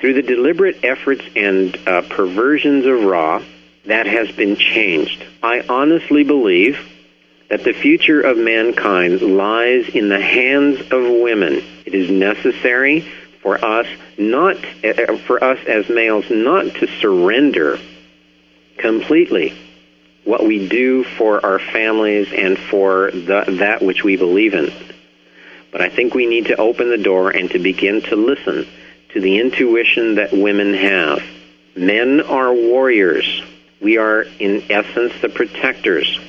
Through the deliberate efforts and perversions of Ra, that has been changed. I honestly believe that the future of mankind lies in the hands of women. It is necessary for us as males not to surrender completely what we do for our families and for that which we believe in. But I think we need to open the door and to begin to listen to the intuition that women have. Men are warriors. We are, in essence, the protectors.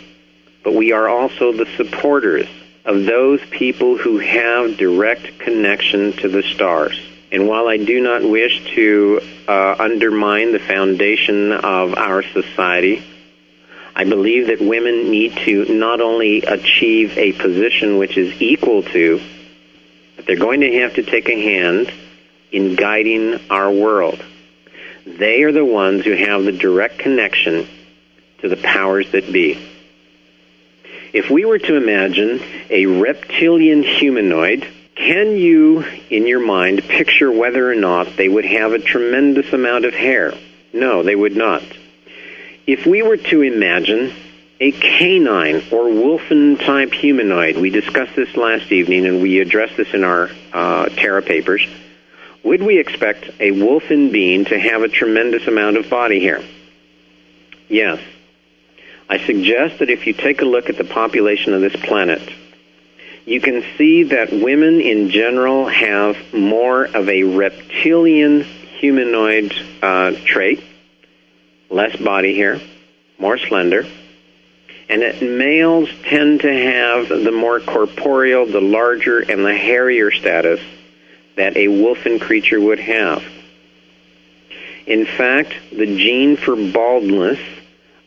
But we are also the supporters of those people who have direct connection to the stars. And while I do not wish to undermine the foundation of our society, I believe that women need to not only achieve a position which is equal to, but they're going to have to take a hand in guiding our world. They are the ones who have the direct connection to the powers that be. If we were to imagine a reptilian humanoid, can you, in your mind, picture whether or not they would have a tremendous amount of hair? No, they would not. If we were to imagine a canine or wolfen-type humanoid, we discussed this last evening and we addressed this in our Terra papers, would we expect a wolfen being to have a tremendous amount of body hair? Yes. I suggest that if you take a look at the population of this planet, you can see that women in general have more of a reptilian humanoid trait, less body hair, more slender, and that males tend to have the more corporeal, the larger, and the hairier status that a wolfen creature would have. In fact, the gene for baldness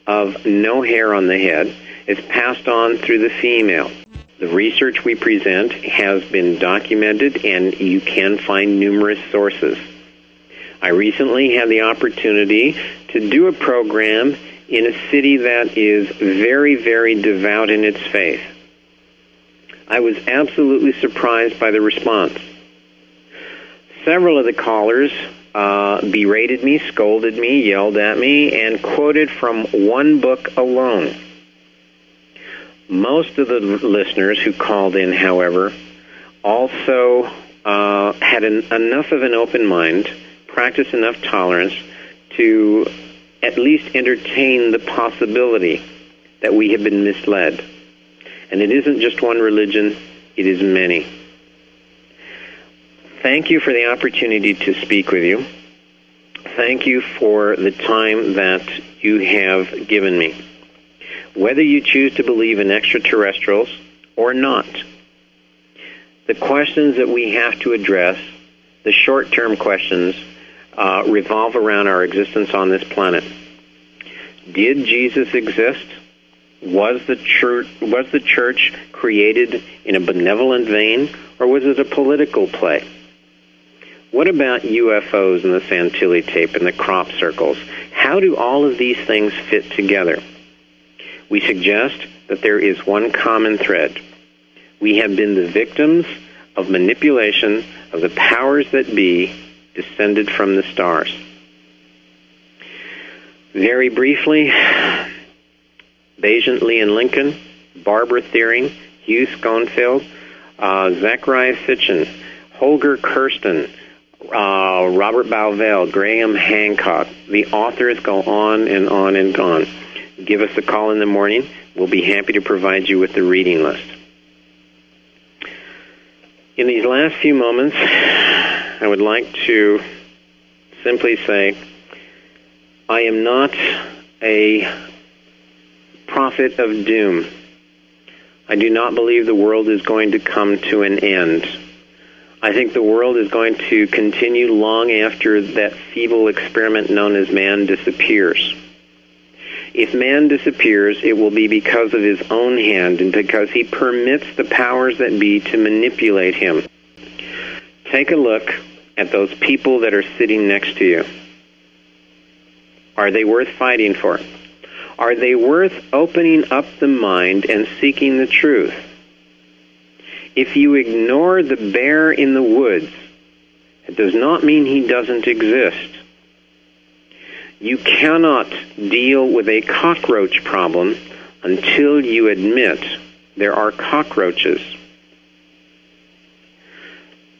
of no hair on the head is passed on through the female. The research we present has been documented, and you can find numerous sources. I recently had the opportunity to do a program in a city that is very, very devout in its faith. I was absolutely surprised by the response. Several of the callers berated me, scolded me, yelled at me, and quoted from one book alone. Most of the listeners who called in, however, also had enough of an open mind, practiced enough tolerance to at least entertain the possibility that we have been misled. And it isn't just one religion, it is many. Thank you for the opportunity to speak with you. Thank you for the time that you have given me. Whether you choose to believe in extraterrestrials or not, the questions that we have to address, the short-term questions, revolve around our existence on this planet. Did Jesus exist? Was the church created in a benevolent vein, or was it a political play? What about UFOs and the Santilli tape and the crop circles? How do all of these things fit together? We suggest that there is one common thread. We have been the victims of manipulation of the powers that be descended from the stars. Very briefly, Bayesian Lee and Lincoln, Barbara Thiering, Hugh Schoenfeld, Zachariah Sitchin, Holger Kirsten, Robert Bauval, Graham Hancock. The authors go on and on and on. Give us a call in the morning. We'll be happy to provide you with the reading list. In these last few moments, I would like to simply say, I am not a prophet of doom. I do not believe the world is going to come to an end. I think the world is going to continue long after that feeble experiment known as man disappears. If man disappears, it will be because of his own hand and because he permits the powers that be to manipulate him. Take a look at those people that are sitting next to you. Are they worth fighting for? Are they worth opening up the mind and seeking the truth? If you ignore the bear in the woods It does not mean he doesn't exist. You cannot deal with a cockroach problem until you admit there are cockroaches.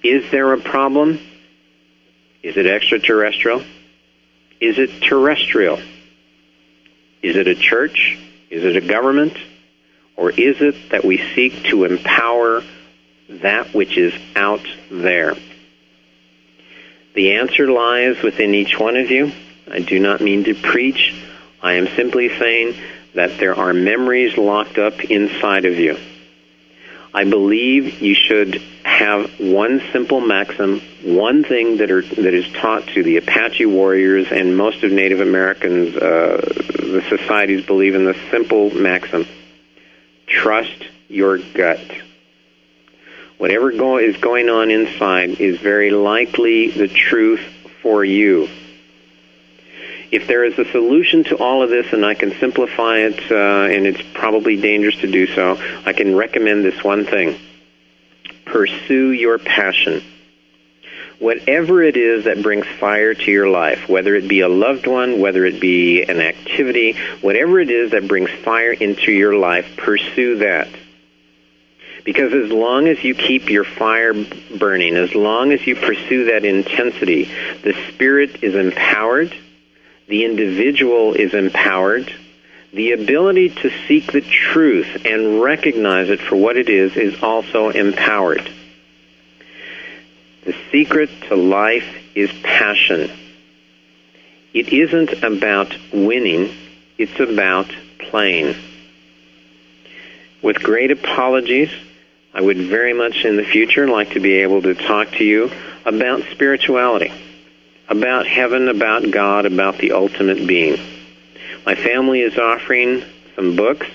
Is there a problem? Is it extraterrestrial? Is it terrestrial? Is it a church? Is it a government? Or is it that we seek to empower that which is out there? The answer lies within each one of you. I do not mean to preach. I am simply saying that there are memories locked up inside of you. I believe you should have one simple maxim, one thing that is taught to the Apache warriors and most of Native Americans, the societies believe in the simple maxim: trust your gut. Whatever is going on inside is very likely the truth for you. If there is a solution to all of this, and I can simplify it, and it's probably dangerous to do so, I can recommend this one thing. Pursue your passion. Whatever it is that brings fire to your life, whether it be a loved one, whether it be an activity, whatever it is that brings fire into your life, pursue that. Because as long as you keep your fire burning, as long as you pursue that intensity, the spirit is empowered, the individual is empowered, the ability to seek the truth and recognize it for what it is also empowered. The secret to life is passion. It isn't about winning, it's about playing. With great apologies, I would very much in the future like to be able to talk to you about spirituality, about heaven, about God, about the ultimate being. My family is offering some books.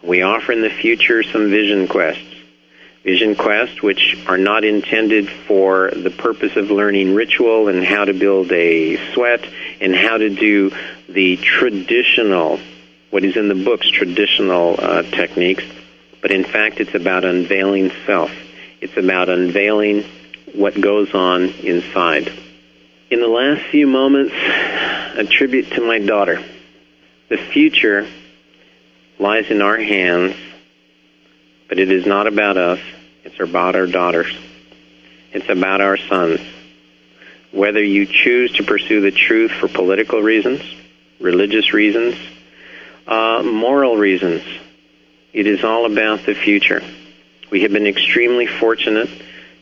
We offer in the future some vision quests. Vision quests which are not intended for the purpose of learning ritual and how to build a sweat and how to do the traditional, what is in the books, traditional techniques. But in fact, it's about unveiling self. It's about unveiling what goes on inside. In the last few moments, a tribute to my daughter. The future lies in our hands, but it is not about us. It's about our daughters. It's about our sons. Whether you choose to pursue the truth for political reasons, religious reasons, moral reasons, it is all about the future. We have been extremely fortunate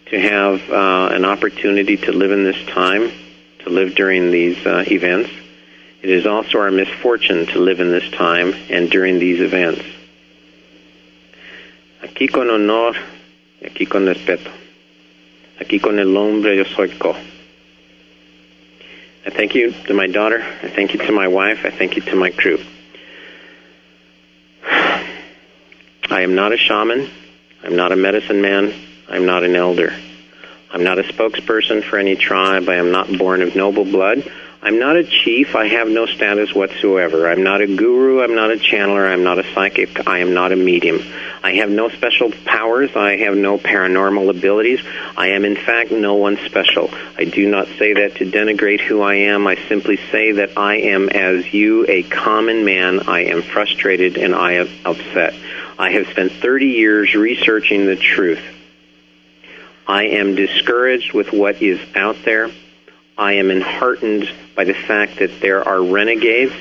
to have an opportunity to live in this time, to live during these events. It is also our misfortune to live in this time and during these events. Aquí con honor, aquí con respeto. Aquí con el hombre yo soy co. I thank you to my daughter. I thank you to my wife. I thank you to my crew. I am not a shaman. I'm not a medicine man. I'm not an elder. I'm not a spokesperson for any tribe. I am not born of noble blood. I'm not a chief. I have no status whatsoever. I'm not a guru. I'm not a channeler. I'm not a psychic. I am not a medium. I have no special powers. I have no paranormal abilities. I am, in fact, no one special. I do not say that to denigrate who I am. I simply say that I am, as you, a common man. I am frustrated and I am upset. I have spent 30 years researching the truth. I am discouraged with what is out there. I am enheartened by the fact that there are renegades,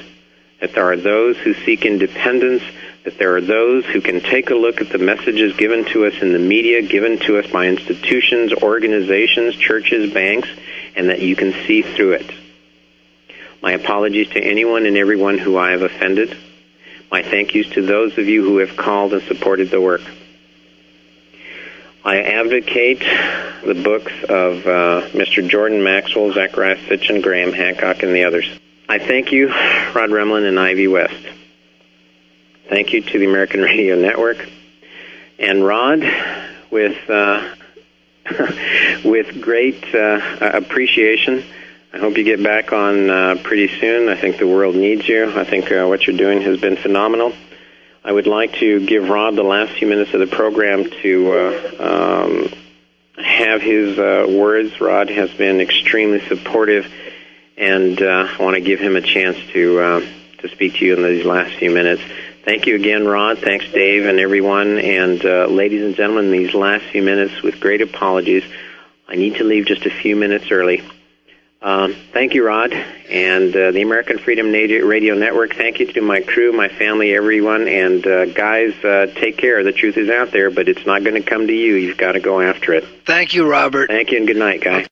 that there are those who seek independence, that there are those who can take a look at the messages given to us in the media, given to us by institutions, organizations, churches, banks, and that you can see through it. My apologies to anyone and everyone who I have offended. My thank yous to those of you who have called and supported the work. I advocate the books of Mr. Jordan Maxwell, Zachariah Sitchin, Graham Hancock, and the others. I thank you, Rod Remlin and Ivy West. Thank you to the American Radio Network. And Rod, with great appreciation, I hope you get back on pretty soon. I think the world needs you. I think what you're doing has been phenomenal. I would like to give Rod the last few minutes of the program to have his words. Rod has been extremely supportive, and I want to give him a chance to speak to you in these last few minutes. Thank you again, Rod. Thanks, Dave, and everyone. And ladies and gentlemen, in these last few minutes, with great apologies, I need to leave just a few minutes early. Thank you, Rod, and the American Freedom Radio Network. Thank you to my crew, my family, everyone. And guys, take care. The truth is out there, but it's not going to come to you. You've got to go after it. Thank you, Robert. Thank you, and good night, guys.